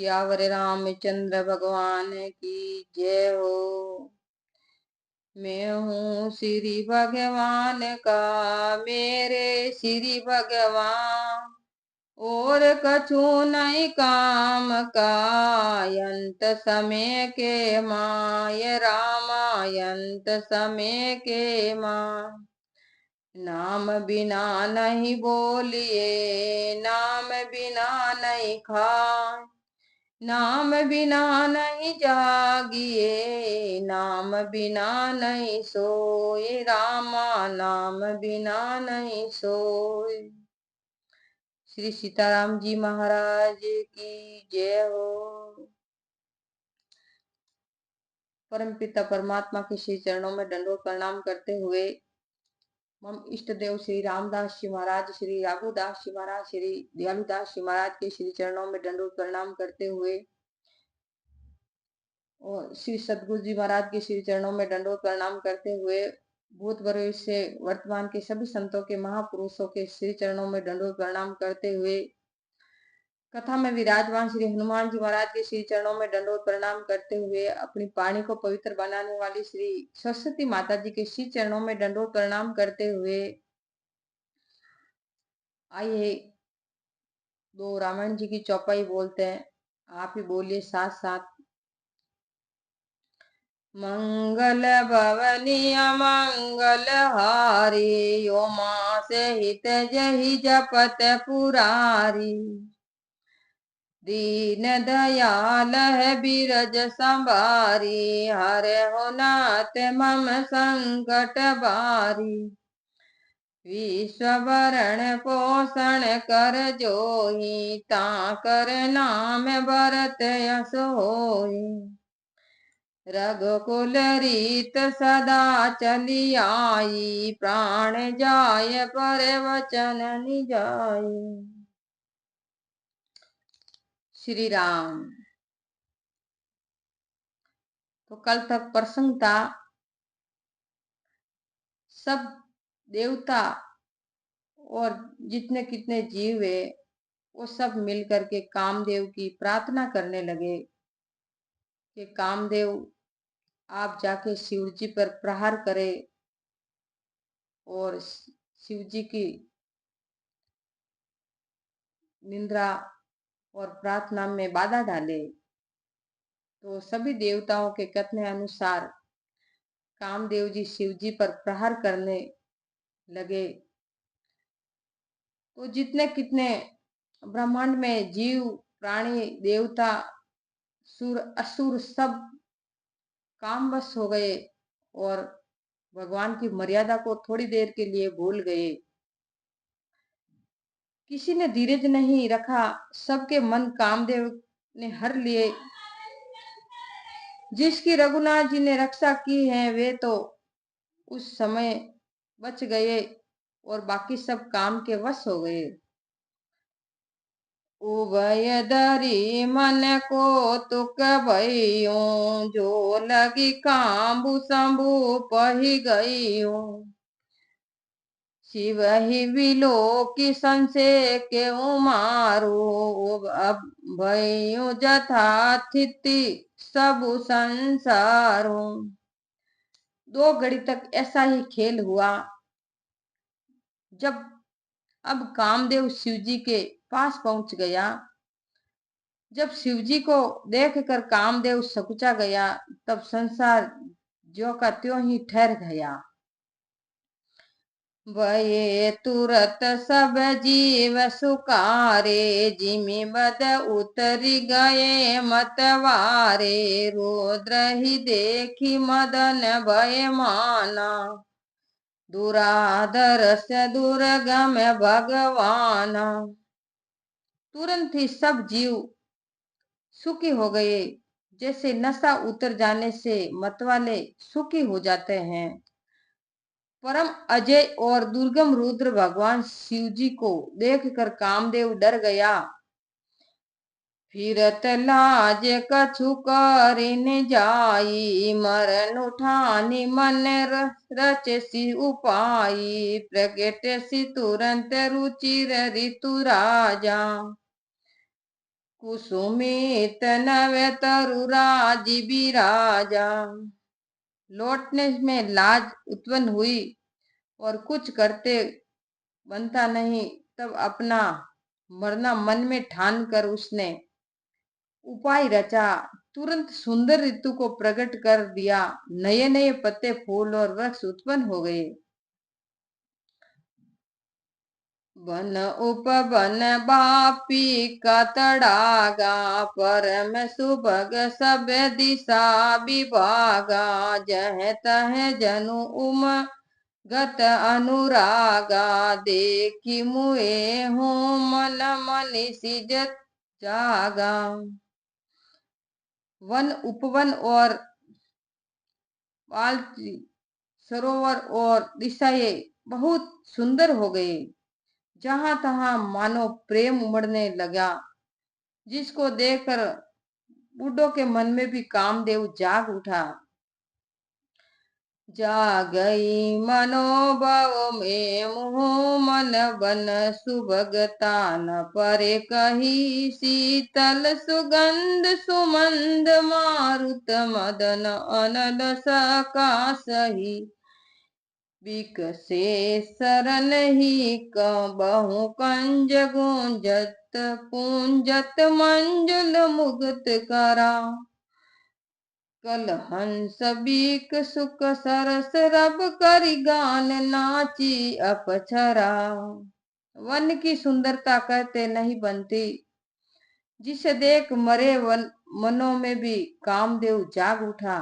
सियावर रामचंद्र भगवान की जय हो। मैं हूँ श्री भगवान का, मेरे श्री भगवान, और कछु नहीं काम का। अंत समय के माय रामायंत समय के माँ। नाम बिना नहीं बोलिए, नाम बिना नहीं खाए, नाम बिना नहीं जागिए, नाम बिना नहीं सोए, रामा नाम बिना नहीं सोए। श्री सीताराम जी महाराज की जय हो। परम पिता परमात्मा के श्री चरणों में दंडवत प्रणाम करते हुए हम इष्ट देव श्री रामदास जी महाराज, श्री राघुदास जी महाराज, श्री दयालुदास जी महाराज के श्री चरणों में दंडवत प्रणाम करते हुए और श्री सदगुरु जी महाराज के श्री चरणों में दंडवत प्रणाम करते हुए भूत भविष्य वर्तमान के सभी संतों के महापुरुषों के श्री चरणों में दंडवत प्रणाम करते हुए कथा में विराजमान श्री हनुमान जी महाराज के श्री चरणों में दंडवत प्रणाम करते हुए अपनी वाणी को पवित्र बनाने वाली श्री सरस्वती माता जी के श्री चरणों में दंडवत प्रणाम करते हुए आइए दो रामायण जी की चौपाई बोलते हैं। आप ही बोलिए साथ साथ। मंगल भवनी अमंगल हारी, यो माँ से हित जही जपत पुरारी। दीन दयाल है बिरज संभारी, हरे हो नाथ मम संकट बारी। विश्ववरण पोषण कर जोही, ताकर नाम भरत यश होई। रघुकुल रीत सदा चली आई, प्राण जाय पर वचन निजाई। श्री राम। तो कल तक प्रसंग था सब देवता और जितने कितने जीव है वो सब मिल करके कामदेव की प्रार्थना करने लगे कि कामदेव आप जाके शिव जी पर प्रहार करें और शिव जी की निंदा और प्रार्थना में बाधा डाले। तो सभी देवताओं के कथन अनुसार कामदेव जी शिव जी पर प्रहार करने लगे। तो जितने कितने ब्रह्मांड में जीव प्राणी देवता सुर असुर सब कामवश हो गए और भगवान की मर्यादा को थोड़ी देर के लिए भूल गए। किसी ने धीरज नहीं रखा, सबके मन कामदेव ने हर लिए। जिसकी रघुनाथ जी ने रक्षा की है वे तो उस समय बच गए और बाकी सब काम के वश हो गए। उभय दरी मन को तुक भइयो, जो लगी काम्बु शंभु पही गइयो। शिव ही विलो की संशय के मारो, अब भइयो जथा स्थिति सब संसारो। 2 घड़ी तक ऐसा ही खेल हुआ। जब अब कामदेव शिवजी के पास पहुंच गया, जब शिवजी को देखकर कामदेव सकुचा गया, तब संसार ज्यों का त्यों ही ठहर गया। भये तुरत सब जीव सुकारे, जिमि बद उतरी गए मतवारे। रुद्र ही देखी मदन भय माना, दुराधर से दुर्गम भगवान। तुरंत ही सब जीव सुखी हो गए, जैसे नशा उतर जाने से मतवाले सुखी हो जाते हैं। परम अजय और दुर्गम रुद्र भगवान शिव जी को देखकर कामदेव डर गया। फिरत लाज कछु करिन जाई, मरण उठानी मन रच सी उपाई। प्रगट सी तुरंत रुचिर ऋतु राजा, कुसुमित नव तरु राजी बिराजा। लौटने में लाज उत्पन्न हुई और कुछ करते बनता नहीं, तब अपना मरना मन में ठान कर उसने उपाय रचा। तुरंत सुंदर ऋतु को प्रकट कर दिया। नए नए पत्ते, फूल और वृक्ष उत्पन्न हो गए। वन उपवन बापी का तड़ागा, परम सुभग सब दिशा विभागा। जह तह जनु उम गत अनुरागा, देखी मुए हूँ मन मनीषी जत जागा। वन, उपवन और बालची, सरोवर और दिशाएं बहुत सुंदर हो गए। जहां तहां मानो प्रेम उमड़ने लगा, जिसको देखकर बूढ़ों के मन में भी कामदेव जाग उठा। जागई मनोभव में मुँह मन बन, सुभगता न परे कही। शीतल सुगंध सुमंद मारुत मदन, अनल सकासही। विकसे शरण ही कहु कंज गुंजत, पूंजत मंजुल मुक्त करा। कल हंस बीक सुख सरस, रब करि गान नाची अपछरा। वन की सुंदरता कहते नहीं बनती, जिसे देख मरे मनों में भी कामदेव जाग उठा।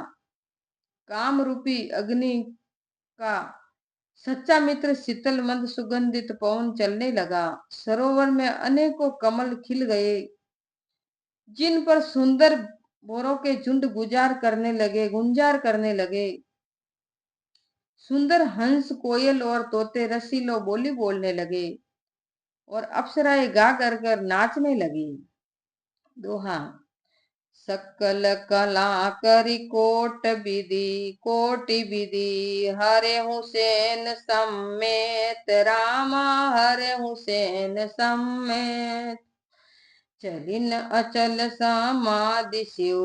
काम रूपी अग्नि का सच्चा मित्र शीतल मंद सुगंधित पवन चलने लगा। सरोवर में अनेकों कमल खिल गए, जिन पर सुंदर मोरों के झुंड गुंजार करने लगे। सुंदर हंस, कोयल और तोते रसीलो बोली बोलने लगे और अप्सराएं गा कर नाचने लगी। दोहा। सकल कला करी कोटि विधि, हरे हुसैन समेत, रामा हरे हुसैन समेत। चलिन अचल समाधि शिव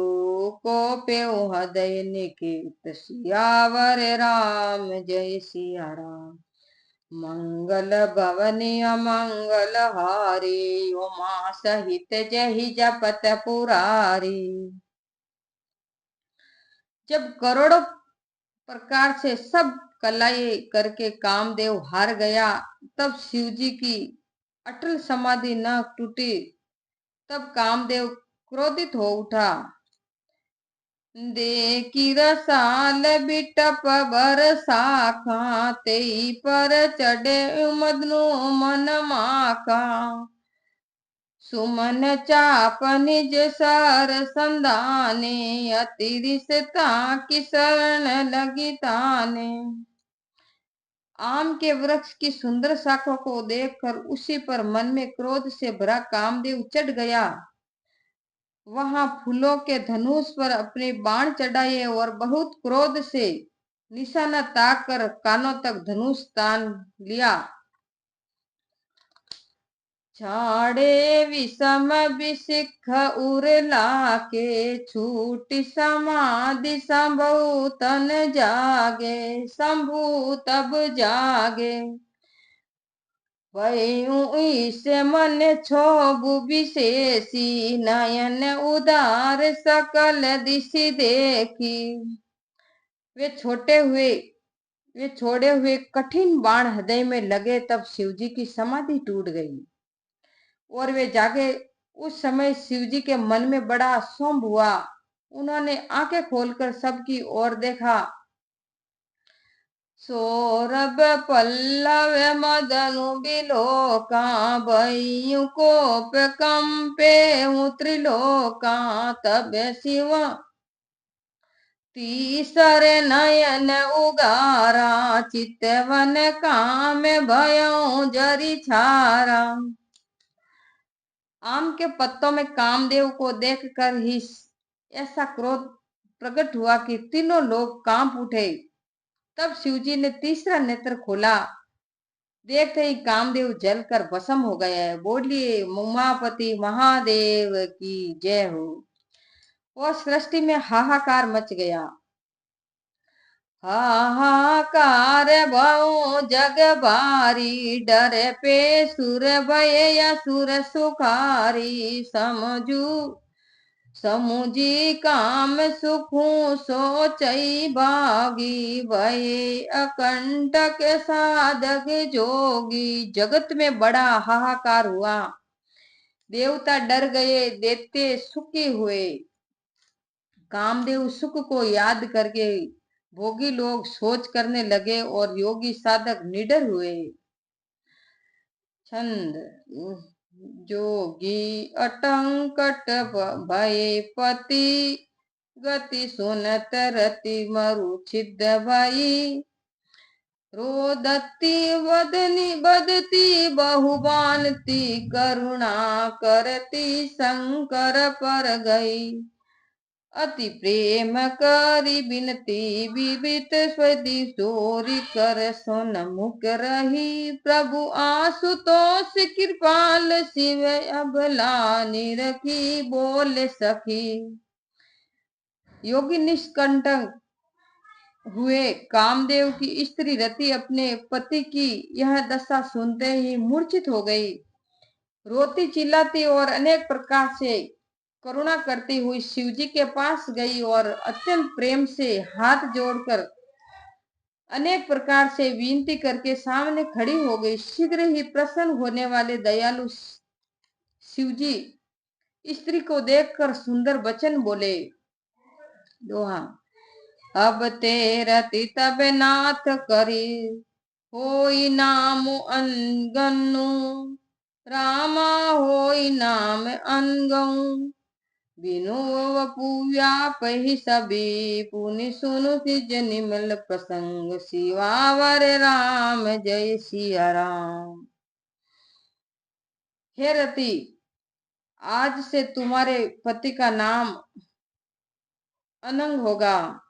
को पेउ हृदय निकेत, सियावर राम जय सिया राम। मंगल भवनी अमंगल हारी, उमा सहित जहि जपत पुरारी। जब करोड़ों प्रकार से सब कलाएं करके कामदेव हार गया, तब शिवजी की अटल समाधि न टूटी। तब कामदेव क्रोधित हो उठा। देखी रसाल बिटप बरसा, खाते पर चढ़े मदनु मन माका। सुमन चाप निज सर संधाने, अतिरिसता की शरण लगी ताने। आम के वृक्ष की सुंदर शाखों को देखकर उसी पर मन में क्रोध से भरा कामदेव चढ़ गया। वहां फूलों के धनुष पर अपने बाण चढ़ाए और बहुत क्रोध से निशाना ताक कर कानों तक धनुष तान लिया। छाड़े विषम विशिख उरला के, छूटी समाधि शंभु तन जागे। शंभु तब जागे, से मन क्षोभु विशेषी, नयन उदार सकल दिशि देखी। वे छोड़े हुए कठिन बाण हृदय में लगे, तब शिवजी की समाधि टूट गई और वे जागे। उस समय शिवजी के मन में बड़ा क्षोभ हुआ। उन्होंने आंखें खोलकर सबकी ओर देखा। सौरभ पल्लव मदनु बिलोका, भयु कोप कंपे त्रिलोका। तब शिव तीसर नयन उगारा, चितवन काम भयउ जरि छारा। आम के पत्तों में कामदेव को देखकर ही ऐसा क्रोध प्रकट हुआ कि तीनों लोग कांप उठे। तब शिवजी ने तीसरा नेत्र खोला देखते ही कामदेव जलकर भस्म हो गया है। बोलिए उमापति महादेव की जय हो। और सृष्टि में हाहाकार मच गया। हाहाकार भौ जग भारी, डर पे सुर भय असुर सुखारी। समुझी काम सुखू सोचई भागी, भय अकंटक साधक जोगी। जगत में बड़ा हाहाकार हुआ। देवता डर गए, देवते सुखी हुए। कामदेव सुख को याद करके भोगी लोग सोच करने लगे और योगी साधक निडर हुए। छंद। जोगी अटंकट भय पति, गति सुनत रति मरु छिद्र भई। रोदती वदनी बदती बहुबानती, करुणा करती शंकर पर गई। अति प्रेम करी बिनती, विवित स्वदी चोरी कर सोन मुख रही। प्रभु आशुतोष कृपाल शिव अबला निरखी, बोले सखी। योगी निष्कंटक हुए। कामदेव की स्त्री रति अपने पति की यह दशा सुनते ही मूर्छित हो गई। रोती चिल्लाती और अनेक प्रकार से करुणा करती हुई शिवजी के पास गई और अत्यंत प्रेम से हाथ जोड़कर अनेक प्रकार से विनती करके सामने खड़ी हो गई। शीघ्र ही प्रसन्न होने वाले दयालु शिवजी स्त्री को देखकर सुंदर वचन बोले। दोहा। अब तेरति तब नाथ करी, होई नाम अनगनु। रामा होई नाम अनगऊ, बिनु वपु व्यापहि सबी। पुनि सुनु सिज निमल प्रसंग, शिवावर राम जय सिया राम। हे रति, आज से तुम्हारे पति का नाम अनंग होगा।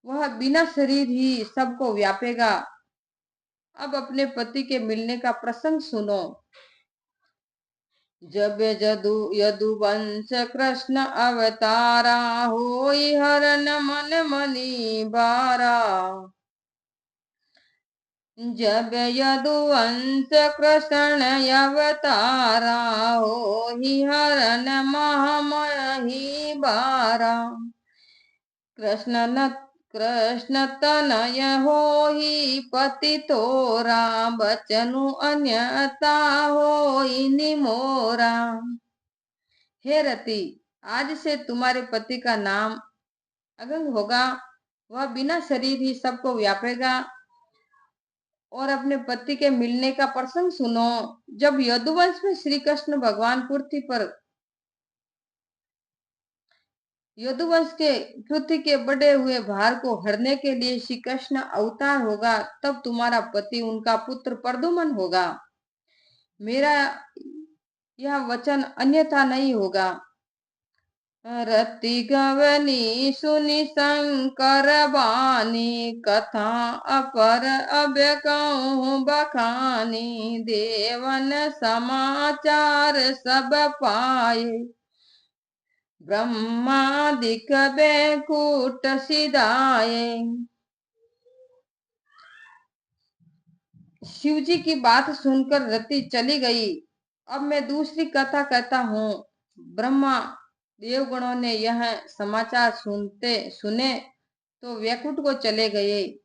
वह बिना शरीर ही सबको व्यापेगा। अब अपने पति के मिलने का प्रसंग सुनो। जब यदुवंश कृष्ण अवतारा, होई हरन मन मनी बारा। जब यदुवंश कृष्ण अवतारा, होई हरन महामही बारा। कृष्ण तनय होई पति तोरा, बचनु अन्यता होई निमोरा। हे रति, आज से तुम्हारे पति का नाम अगंग होगा। वह बिना शरीर ही सबको व्यापेगा। और अपने पति के मिलने का प्रसंग सुनो। जब यदुवंश में श्री कृष्ण भगवान पृथ्वी पर यदुवंश के पृथ्वी के बढ़े हुए भार को हरने के लिए श्री कृष्ण अवतार होगा, तब तुम्हारा पति उनका पुत्र प्रद्युम्न होगा। मेरा यह वचन अन्यथा नहीं होगा। रति गवनी सुनि शंकर बानी, कथा अपर अभ्य कहूँ बखानी। देवन समाचार सब पाए, ब्रह्मादिक बैकुंठ सिधाए। शिवजी की बात सुनकर रति चली गई। अब मैं दूसरी कथा कहता हूँ। ब्रह्मा देवगणों ने यह समाचार सुने तो वैकुंठ को चले गए।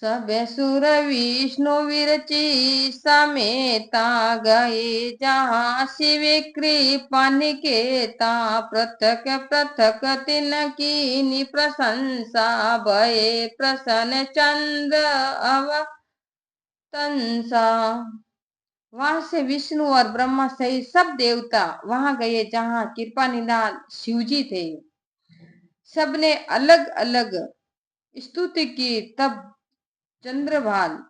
सब सुर विष्णु विरची समेता, गए जहाँ शिव कृपा निकेता। पृथक पृथक तिनकी प्रशंसा, भये प्रसन्न चंद्र अवतंसा। वहां से विष्णु और ब्रह्मा सहित सब देवता वहां गए जहाँ कृपा निधान शिवजी थे। सबने अलग अलग स्तुति की। तब चंद्रभान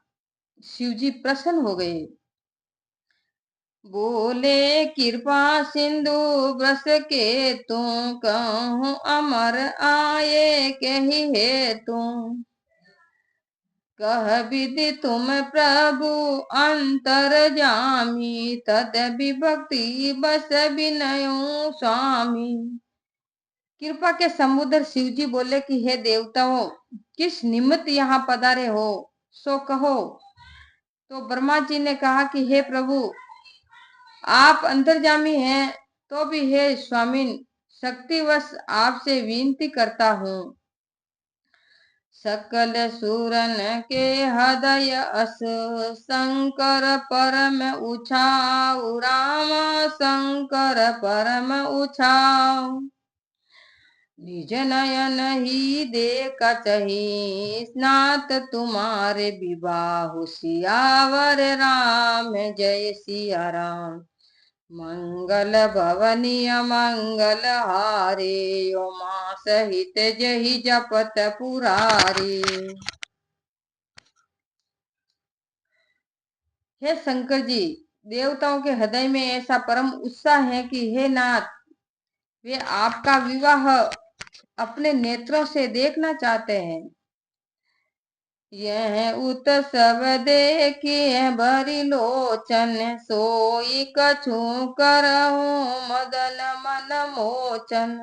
शिवजी प्रसन्न हो गए। बोले कृपा सिंधु ब्रस के तू, कहूँ अमर आए कही है तू। कह विधि तुम प्रभु अंतरजामी, तद विभक्ति बस विनयो स्वामी। कृपा के समुद्र शिव जी बोले कि हे देवताओं, किस निमित्त यहाँ पधारे हो, सो कहो। तो ब्रह्मा जी ने कहा कि हे प्रभु, आप अंतर्जामी हैं, तो भी हे स्वामी, शक्तिवश आपसे विनती करता हूँ। सकल सुरन के हृदय अस, शंकर परम उछाऊ, राम शंकर परम उछाऊ। निज नयन ही देखा चही, स्नात तुम्हारे विवाह, सियावर राम जय सिया राम। मंगल भवनीय मंगल हारे, उमा सहित जही जपत पुरारी। हे शंकर जी, देवताओं के हृदय में ऐसा परम उत्साह है कि हे नाथ, वे आपका विवाह अपने नेत्रों से देखना चाहते हैं। यह उत्सव देखिए भरी लोचन, सोई कछु करहु मदन मन मोचन।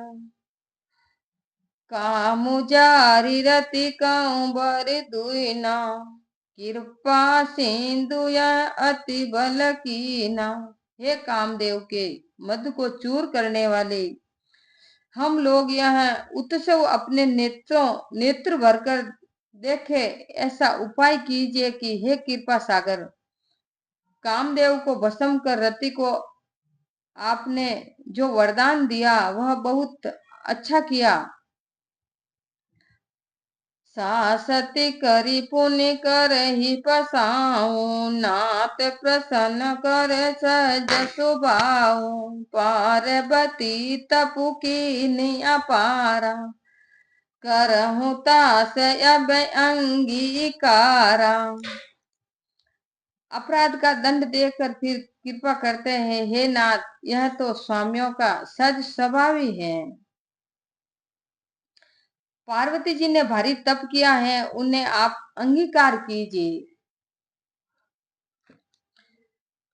कामु जारी रति कंबर दुईना, कृपा सिंधु अति बल कीना। हे कामदेव के मद को चूर करने वाले, हम लोग यह उत्सव अपने नेत्र भरकर देखे, ऐसा उपाय कीजिए कि हे कृपा सागर, कामदेव को भस्म कर रति को आपने जो वरदान दिया वह बहुत अच्छा किया। सासती करी पुण्य कर ही पसाऊ, नाथ प्रसन्न कर सज सुभाऊ। पार्वती तपु की अपारा, करहु तास अब अंगीकारा। अपराध का दंड देकर फिर कृपा करते हैं, हे नाथ, यह तो स्वामियों का सज स्वभाव ही है। पार्वती जी ने भारी तप किया है, उन्हें आप अंगीकार कीजिए।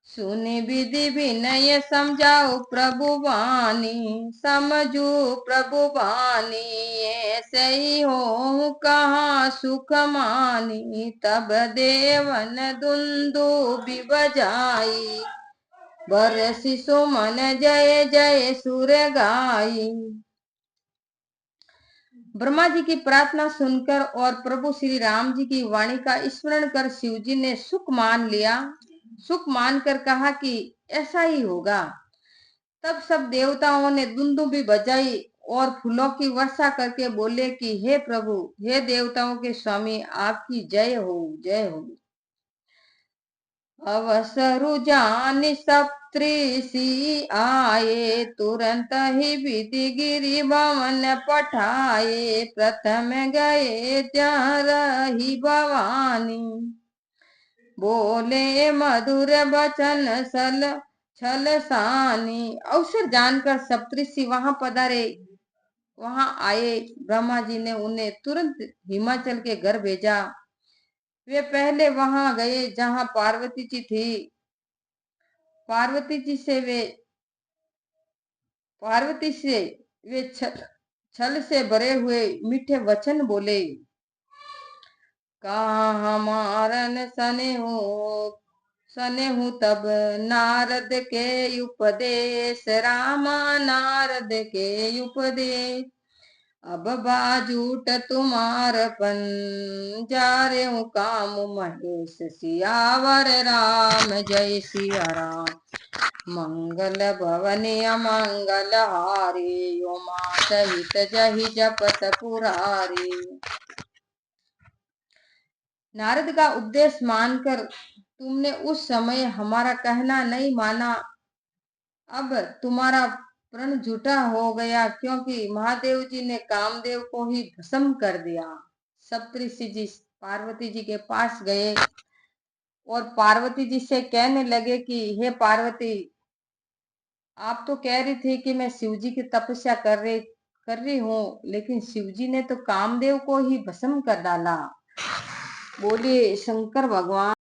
सुनि विधि विनय समझाओ प्रभु वाणी, समझू प्रभु वाणी। ऐसे ही हो कहाँ सुख मानी, तब देवन दुंदुभि बजाई। बरसि सुमन जय जय सुर गाई। ब्रह्मा जी की प्रार्थना सुनकर और प्रभु श्री राम जी की वाणी का स्मरण कर शिव जी ने सुख मान लिया। सुख मानकर कहा कि ऐसा ही होगा। तब सब देवताओं ने दुंदुभी बजाई और फूलों की वर्षा करके बोले कि हे प्रभु, हे देवताओं के स्वामी, आपकी जय हो, जय हो। अवसरु जानि सप्तऋषि आए, तुरंत ही विधि गिरि भवन पठाए। प्रथम गए त्यहाँ रही भवानी, बोले मधुर वचन छल सानी। अवसर जानकर सप्तऋषि वहां पधारे, वहां आए। ब्रह्मा जी ने उन्हें तुरंत हिमाचल के घर भेजा। वे पहले वहां गए जहां पार्वती जी थी। पार्वती से वे छल से भरे हुए मीठे वचन बोले। कहा हमारन सने हूँ तब नारद के उपदेश, रामा नारद के उपदेश। अब बाजूट तुम्हारपन, जा रे हूँ काम महेश। सियावर राम जय सिया राम। मंगल भवनी अमंगल हारी, उमा सहित जही जपत पुरारी। नारद का उपदेश मानकर तुमने उस समय हमारा कहना नहीं माना। अब तुम्हारा प्रण झूठा हो गया, क्योंकि महादेव जी ने कामदेव को ही भस्म कर दिया। सप्तऋषि जी पार्वती जी के पास गए और पार्वती जी से कहने लगे कि हे पार्वती, आप तो कह रही थी कि मैं शिव जी की तपस्या कर रही हूँ, लेकिन शिव जी ने तो कामदेव को ही भस्म कर डाला। बोलिए शंकर भगवान